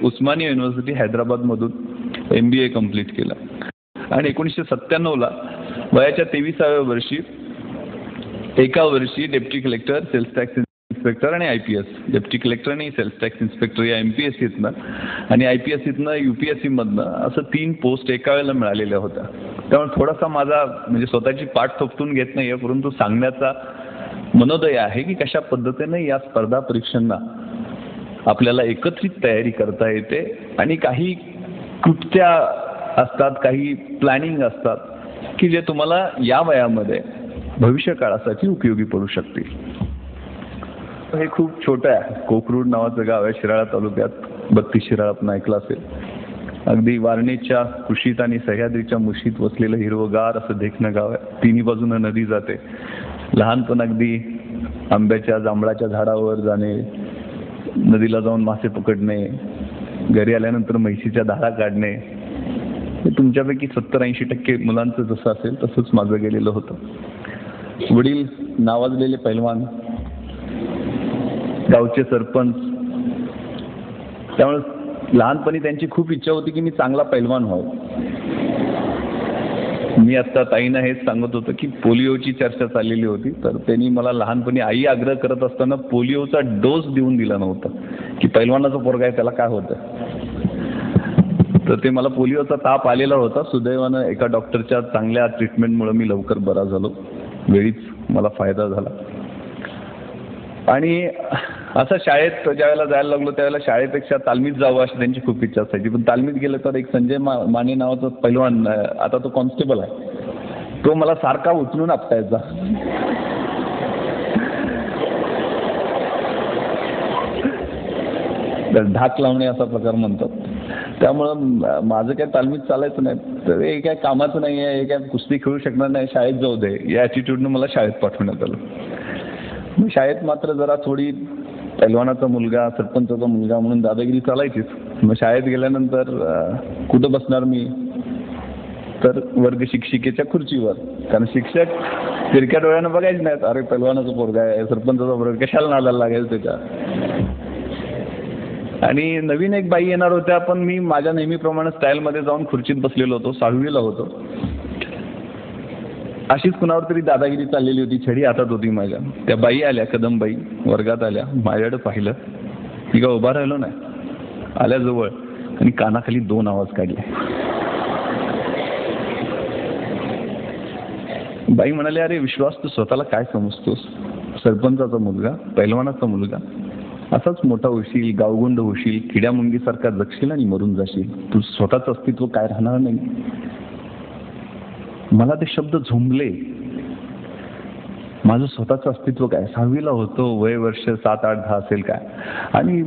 उस्मानिया university हैदराबादमधून MBA complete केलं आणि 1997ला वयाच्या 23व्या वर्षी एका वर्षी deputy collector, sales tax inspector आणि IPS, डेप्टी कलेक्टर आणि सेल्स टॅक्स इन्स्पेक्टर या MPSCतनं आणि IPSCतनं UPSCमधनं असं 3 पोस्ट एका वेळेला मिळालेल्या होत्या. त्यामुळे थोडासा माझा म्हणजे स्वतःची पाठ थोपटून घेत नाही आहे, परंतु सांगण्याचा मनोदय आहे की कशा पद्धतीने या स्पर्धा परीक्षांना आपल्याला एकत्रित तयारी करता येते आणि काही कृत्या असतात, काही प्लॅनिंग असतात की जे तुम्हाला या वयामध्ये भविष्य काळासाठी उपयोगी पडू शकतील. हे खूप छोटं आहे. कोकरूड नावाचं गाव आहे शिराळा तालुक्यात. 32 शिराळा आपण ऐकलं असेल. अगदी वारणेच्या कुशीत आणि सह्याद्रीच्या मुशीत वसलेलं हिरवगार असं देखणं गाव आहे. तिन्ही बाजूनं नदी जाते. लहानपण अगदी आंब्याच्या जांभळाच्या झाडावर जाणे, नदीला जाऊन मासे पकडणे, घरी आल्यानंतर म्हैशीच्या धारा काढणे, हे तुमच्यापैकी 70-80% मुलांचं जसं असेल तसंच माझं गेलेलं होतं. वडील नावाजलेले पैलवान, गावचे सरपंच, त्यामुळे लहानपणी त्यांची खूप इच्छा होती की मी चांगला पैलवान व्हावं. मी आता ताईंना हेच सांगत होतो की पोलिओची चर्चा चाललेली होती, तर त्यांनी मला लहानपणी आई आग्रह करत असताना पोलिओचा डोस देऊन दिला नव्हता की पैलवानाचा पोरगा आहे त्याला काय होतं. तर ते मला पोलिओचा ताप आलेला होता. सुदैवानं एका डॉक्टरच्या चांगल्या ट्रीटमेंटमुळे मी लवकर बरा झालो. वेळीच मला फायदा झाला. आणि असं शाळेत ज्यावेळेला जायला लागलो त्यावेळेला शाळेपेक्षा तालमीत जावं अशी त्यांची खूप इच्छा असायची. पण तालमीत गेलं तर एक संजय माने नावाचा पैलवान, आता तो कॉन्स्टेबल आहे, तो मला सारखा उचलून आपटायचा. धाक लावणे असा प्रकार म्हणतात. त्यामुळं माझं काय तालमीत चालायचं नाही. तर हे काय कामाचं नाही आहे, हे काय कुस्ती खेळू शकणार नाही, शाळेत जाऊ दे या ॲटिट्यूडनं मला शाळेत पाठवण्यात आलं. मी शाळेत मात्र जरा थोडी पैलवानाचा मुलगा, सरपंचाचा मुलगा म्हणून दादागिरी चालायचीच. मग शाळेत गेल्यानंतर कुठं बसणार मी, तर वर्ग शिक्षिकेच्या खुर्चीवर. कारण शिक्षक तिरक्या डोळ्यानं बघायचं नाहीत, अरे पैलवानाचा पोरगा आहे, सरपंचाचा पोरगा, कशाला नादाला लागायचं त्याच्या. आणि नवीन एक बाई येणार होत्या, पण मी माझ्या नेहमीप्रमाणे स्टाईलमध्ये जाऊन खुर्चीत बसलेलो होतो. 6वीला होतो. अशीच कुणावर तरी दादागिरी चाललेली होती, छडी हातात होती माझ्या. त्या बाई आल्या, कदमबाई वर्गात आल्या, माझ्याकडे पाहिलं, मी का उभा राहिलो नाही, आल्या जवळ आणि कानाखाली 2 आवाज काढले. बाई म्हणाले, अरे विश्वास, तू स्वतःला काय समजतोस? सरपंचाचा मुलगा, पैलवानाचा मुलगा, असाच मोठा होशील, गावगुंड होशील, किड्यामुंगीसारखा जगशील आणि मरून जाशील. तू स्वतःचं अस्तित्व काय राहणार नाही. मला ते शब्द झोंबले. माझं स्वतःचं अस्तित्व काय? 6वीला होतो, वय वर्ष 7, 8, 10 असेल काय. आणि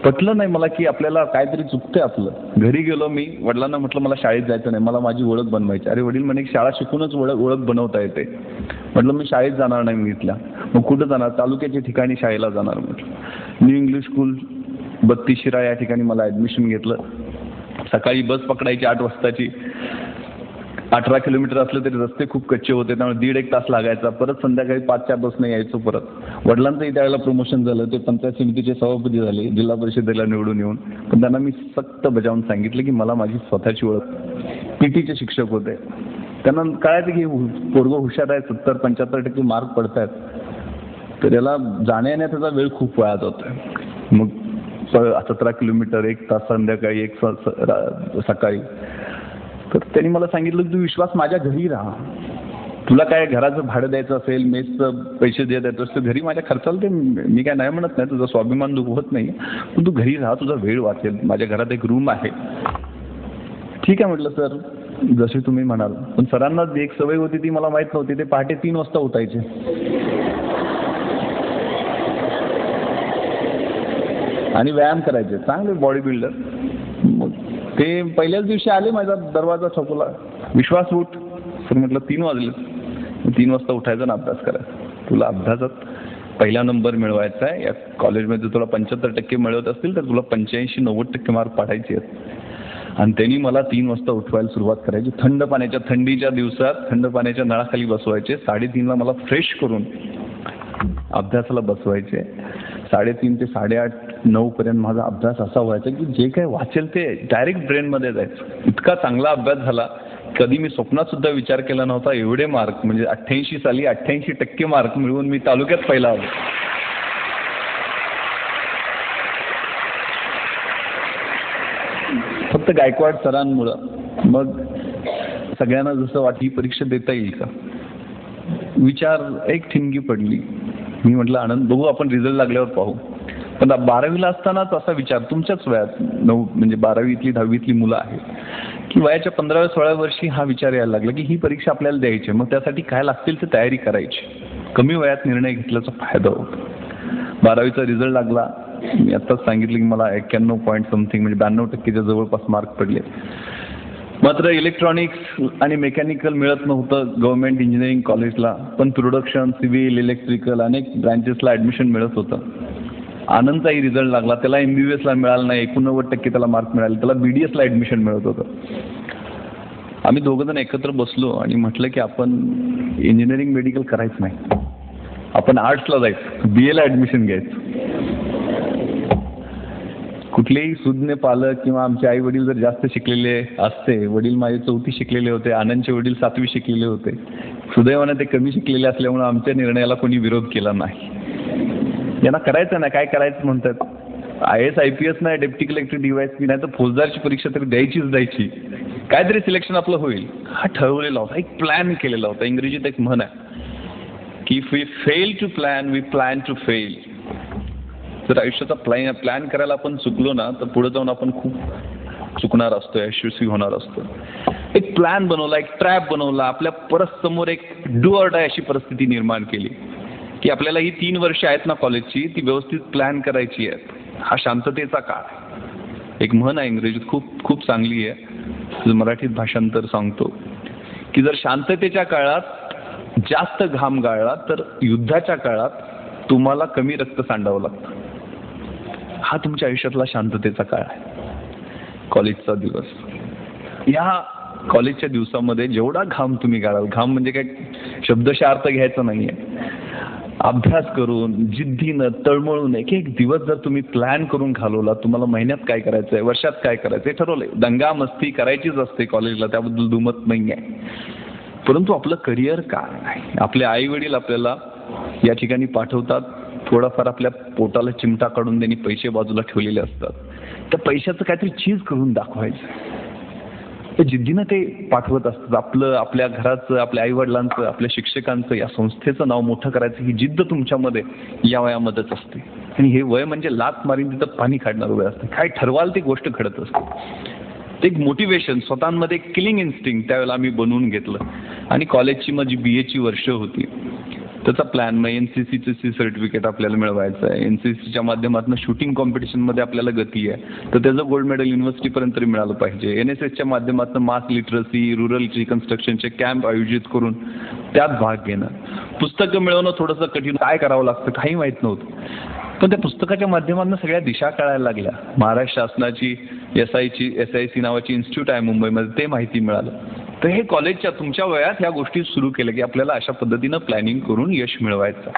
पटलं नाही मला की आपल्याला काहीतरी चुकतंय आपलं. घरी गेलो मी, वडिलांना म्हटलं मला शाळेत जायचं नाही, मला माझी ओळख बनवायची. अरे वडील म्हणे शाळा शिकूनच ओळख बनवता येते. म्हटलं मी शाळेत जाणार नाही मी इथल्या. मग कुठं जाणार? तालुक्याच्या ठिकाणी शाळेला जाणार म्हटलं. न्यू इंग्लिश स्कूल 32 शिराळा या ठिकाणी मला ॲडमिशन घेतलं. सकाळी बस पकडायची 8 वाजताची. 18 किलोमीटर असलं तरी रस्ते खूप कच्चे होते, त्यामुळे 1.5-1 तास लागायचा. परत संध्याकाळी 5च्या बसने यायचो परत. वडिलांचंही त्यावेळेला प्रमोशन झालं, ते पंचायत समितीचे सभापती झाले, जिल्हा परिषदेला निवडून येऊन. पण त्यांना मी सक्त बजावून सांगितलं की मला माझी स्वतःची ओळख. PTचे शिक्षक होते, त्यांना कळायचं की पोरगं हुशार आहे, 70-75% मार्क पडत आहेत, तर याला जाण्या येण्याचा वेळ खूप वाया जातोय. मग 17 किलोमीटर, 1 तास संध्याकाळी, 1 तास सकाळी. तर त्यांनी मला सांगितलं की तू विश्वास माझ्या घरी राहा, तुला काय घराचं भाडं द्यायचं असेल, मेसचं पैसे देत येतोस तर घरी माझ्या खर्चाला ते मी काय नाही म्हणत नाही, तुझा स्वाभिमान दुखवत नाही, पण तू घरी राहा, तुझा वेळ वाचेल, माझ्या घरात एक रूम आहे. ठीक आहे म्हटलं सर, जसे तुम्ही म्हणाल. पण सरांना एक सवय होती ती मला माहीत नव्हती, ते पहाटे 3 वाजता उठायचे आणि व्यायाम करायचे, चांगले बॉडी बिल्डर. मग ते पहिल्याच दिवशी आले, माझा दरवाजा ठोकला, विश्वास उठ. सर म्हटलं 3 वाजले. 3 वाजता उठायचा आणि अभ्यास करायचा. तुला अभ्यासात पहिला नंबर मिळवायचा आहे, या कॉलेजमध्ये तुला 75% मिळवत असतील तर तुला 85-90% मार्क पाडायचे आहेत. आणि त्यांनी मला 3 वाजता उठवायला सुरुवात करायची. थंड पाण्याच्या, थंडीच्या दिवसात थंड पाण्याच्या नळाखाली बसवायचे. 3:30ला मला फ्रेश करून अभ्यासाला बसवायचे. 3:30 ते 8:30 9 पर्यंत माझा अभ्यास असा व्हायचा की जे काही वाचेल ते डायरेक्ट ब्रेनमध्ये जायचं. इतका चांगला अभ्यास झाला, कधी मी स्वप्नात सुद्धा विचार केला नव्हता एवढे मार्क, म्हणजे 88 साली 88% मार्क मिळवून मी तालुक्यात पहिला आलो. फक्त गायकवाड सरांमुळं. मग सगळ्यांना जसं वाटलं ही परीक्षा देता येईल का, विचार एक ठिणगी पडली. मी म्हटलं आनंद बघू आपण रिझल्ट लागल्यावर पाहू. पण 12वीला असतानाच असा विचार, तुमच्याच वयात म्हणजे 12वीतली 10वीतली मुलं आहे की वयाच्या 15-16 वर्षी हा विचार यायला लागला की ही परीक्षा आपल्याला द्यायची, मग त्यासाठी काय लागतील ते तयारी करायची. कमी वयात निर्णय घेतल्याचा फायदा होतो. 12वीचा रिझल्ट लागला. मी आत्ताच सांगितलं की मला 91 पॉईंट समथिंग म्हणजे 92% जवळपास मार्क पडले. मात्र इलेक्ट्रॉनिक्स आणि मेकॅनिकल मिळत नव्हतं गव्हर्नमेंट इंजिनिअरिंग कॉलेजला, पण प्रोडक्शन, सिव्हिल, इलेक्ट्रिकल अनेक ब्रँचेसला ॲडमिशन मिळत होतं. आनंदचाही रिझल्ट लागला, त्याला MBBSला मिळाला नाही, 89% त्याला मार्क मिळाले, त्याला BDSला ॲडमिशन मिळत होतं. आम्ही दोघंजण एकत्र बसलो आणि म्हटलं की आपण इंजिनिअरिंग मेडिकल करायचं नाही, आपण आर्ट्सला जायचं, BAला ॲडमिशन घ्यायचं. कुठलेही सुज्ञ पालक किंवा आमचे आई वडील जर जास्त शिकलेले असते, वडील माझे 4थी शिकलेले होते, आनंदचे वडील 7वी शिकलेले होते, सुदैवाने ते कमी शिकलेले असल्यामुळे आमच्या निर्णयाला कोणी विरोध केला नाही. यांना करायचं नाही, काय करायचं म्हणतात, IAS IPS नाही, डेप्टी कलेक्टर DYSP नाही तर फौजदारची परीक्षा तरी द्यायची, काहीतरी सिलेक्शन आपलं होईल हा ठरवलेला होता, एक प्लॅन केलेला होता. इंग्रजीत एक म्हण आहे की if we fail to plan we plan to fail. जर आयुष्याचा प्लॅन करायला आपण चुकलो ना तर पुढे जाऊन आपण खूप चुकणार असतो, यशस्वी होणार असतो. एक प्लॅन बनवला, एक ट्रॅप बनवला, आपल्या परत समोर एक डू ऑर डाय अशी परिस्थिती निर्माण केली की आपल्याला ही 3 वर्ष आहेत ना कॉलेजची, ती व्यवस्थित प्लॅन करायची आहेत. हा शांततेचा काळ. एक म्हण आहे इंग्रजीत खूप खूप चांगली आहे, मराठीत भाषांतर सांगतो की जर शांततेच्या काळात जास्त घाम गाळला तर युद्धाच्या काळात तुम्हाला कमी रक्त सांडावं लागतं. हा तुमच्या आयुष्यातला शांततेचा काळ आहे, कॉलेजचा दिवस. या कॉलेजच्या दिवसामध्ये जेवढा घाम तुम्ही गाळाल, घाम म्हणजे काय शब्दशः अर्थ घ्यायचा नाहीये, अभ्यास करून जिद्दीनं तळमळून एक एक दिवस जर तुम्ही प्लॅन करून घालवला, तुम्हाला महिन्यात काय करायचंय, वर्षात काय करायचंय ठरवलंय. दंगा मस्ती करायचीच असते कॉलेजला, त्याबद्दल दुमत नाही आहे, परंतु आपलं करिअर काय आहे. आपले आई वडील आपल्याला या ठिकाणी पाठवतात, थोडाफार आपल्या पोटाला चिमटा काढून त्यांनी पैसे बाजूला ठेवलेले असतात, त्या पैशाचं काहीतरी चीज करून दाखवायचं, त्या जिद्दीनं ते पाठवत असतात. आपल्या घराचं, आपल्या आई वडिलांचं, आपल्या शिक्षकांचं, या संस्थेचं नाव मोठं करायचं ही जिद्द तुमच्यामध्ये या वयामध्येच असते. आणि हे वय म्हणजे लात मारीन तिथं पाणी काढणार वय असते, काय ठरवाल ती गोष्ट घडत असते. ते एक मोटिवेशन, स्वतःमध्ये एक किलिंग इन्स्टिंक्ट त्यावेळेला आम्ही बनवून घेतलं. आणि कॉलेजची माझी BAची वर्ष होती, त्याचा प्लॅन मग NCCचं सर्टिफिकेट आपल्याला मिळवायचं आहे, NCCच्या माध्यमातून शूटिंग कॉम्पिटिशनमध्ये आपल्याला गती आहे तर त्याचं गोल्ड मेडल युनिव्हर्सिटीपर्यंत तरी मिळालं पाहिजे. NSSच्या माध्यमातून मास लिटरसी, रुरल रिकन्स्ट्रक्शनचे कॅम्प आयोजित करून त्यात भाग घेणं. पुस्तकं मिळवणं थोडंसं कठीण, काय करावं लागतं काही माहीत नव्हतं, पण त्या पुस्तकाच्या माध्यमातून सगळ्या दिशा कळायला लागल्या. महाराष्ट्र शासनाची SIC नावाची इन्स्टिट्यूट आहे मुंबईमध्ये, ते माहिती मिळालं. तर हे कॉलेजच्या तुमच्या वयात ह्या गोष्टी सुरू केल्या की आपल्याला अशा पद्धतीनं प्लॅनिंग करून यश मिळवायचं,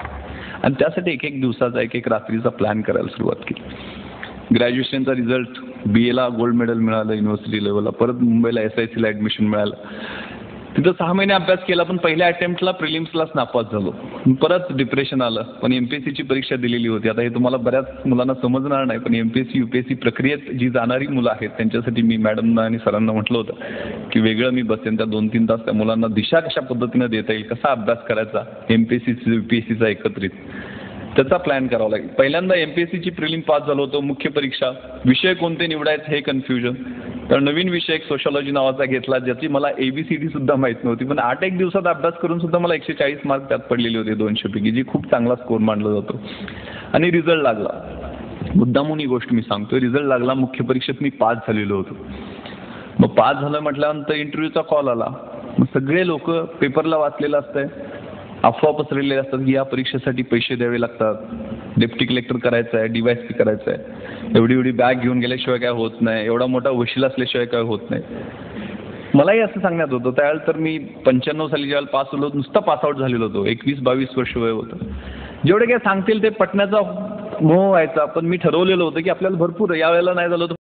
आणि त्यासाठी एक एक दिवसाचा, एक एक रात्रीचा प्लॅन करायला सुरुवात केली. ग्रॅज्युएशनचा रिझल्ट, BAला गोल्ड मेडल मिळालं युनिव्हर्सिटी लेवलला, परत मुंबईला SICला ॲडमिशन मिळालं. तिथं 6 महिने अभ्यास केला, पण पहिल्या अटेम्प्टला प्रिलिम्सलाच नापास झालो. परत डिप्रेशन आलं, पण MPSCची परीक्षा दिलेली होती. आता हे तुम्हाला बऱ्याच मुलांना समजणार नाही, पण MPSC UPSC प्रक्रियेत जी जाणारी मुलं आहेत त्यांच्यासाठी मी मॅडमना आणि सरांना म्हटलं होतं की वेगळं मी बसेन त्या 2-3 तास त्या मुलांना दिशा कशा पद्धतीनं देता येईल, कसा अभ्यास करायचा MPSC UPSCचा एकत्रित, त्याचा प्लॅन करावा लागेल. पहिल्यांदा MPSCची प्रिलिम पास झालो होतो, मुख्य परीक्षा, विषय कोणते निवडायचे हे कन्फ्युजन. तर नवीन विषय एक सोशॉलॉजी नावाचा घेतला, ज्याची मला ABCD सुद्धा माहीत नव्हती, पण 8 दिवसात अभ्यास करून सुद्धा मला 140 मार्क त्यात पडलेले होते 200 पैकी, जी खूप चांगला स्कोर मानला जातो. आणि रिझल्ट लागला, मुद्दामून ही गोष्ट मी सांगतोय, रिझल्ट लागला, मुख्य परीक्षेत मी पास झालेलो होतो. मग पास झालं म्हटल्यानंतर इंटरव्ह्यूचा कॉल आला. मग सगळे लोक पेपरला वाचलेलं असतंय, अफवा पसरलेले असतात की या परीक्षेसाठी पैसे द्यावे लागतात, डेप्टी कलेक्टर करायचं आहे, DYSP करायचं आहे, एवढी बॅग घेऊन गेल्याशिवाय काय होत नाही, एवढा मोठा वशील असल्याशिवाय काय होत नाही. मलाही असं सांगण्यात होतं. त्यावेळेला तर मी 95 साली ज्यावेळेला पास झालो, नुसता पासआउट झालेलो होतो, 21-22 वर्ष वय होतं. जेवढे काय सांगतील ते पटण्याचा मोह व्हायचा. पण मी ठरवलेलं होतं की आपल्याला भरपूर यावेळेला नाही झालं तर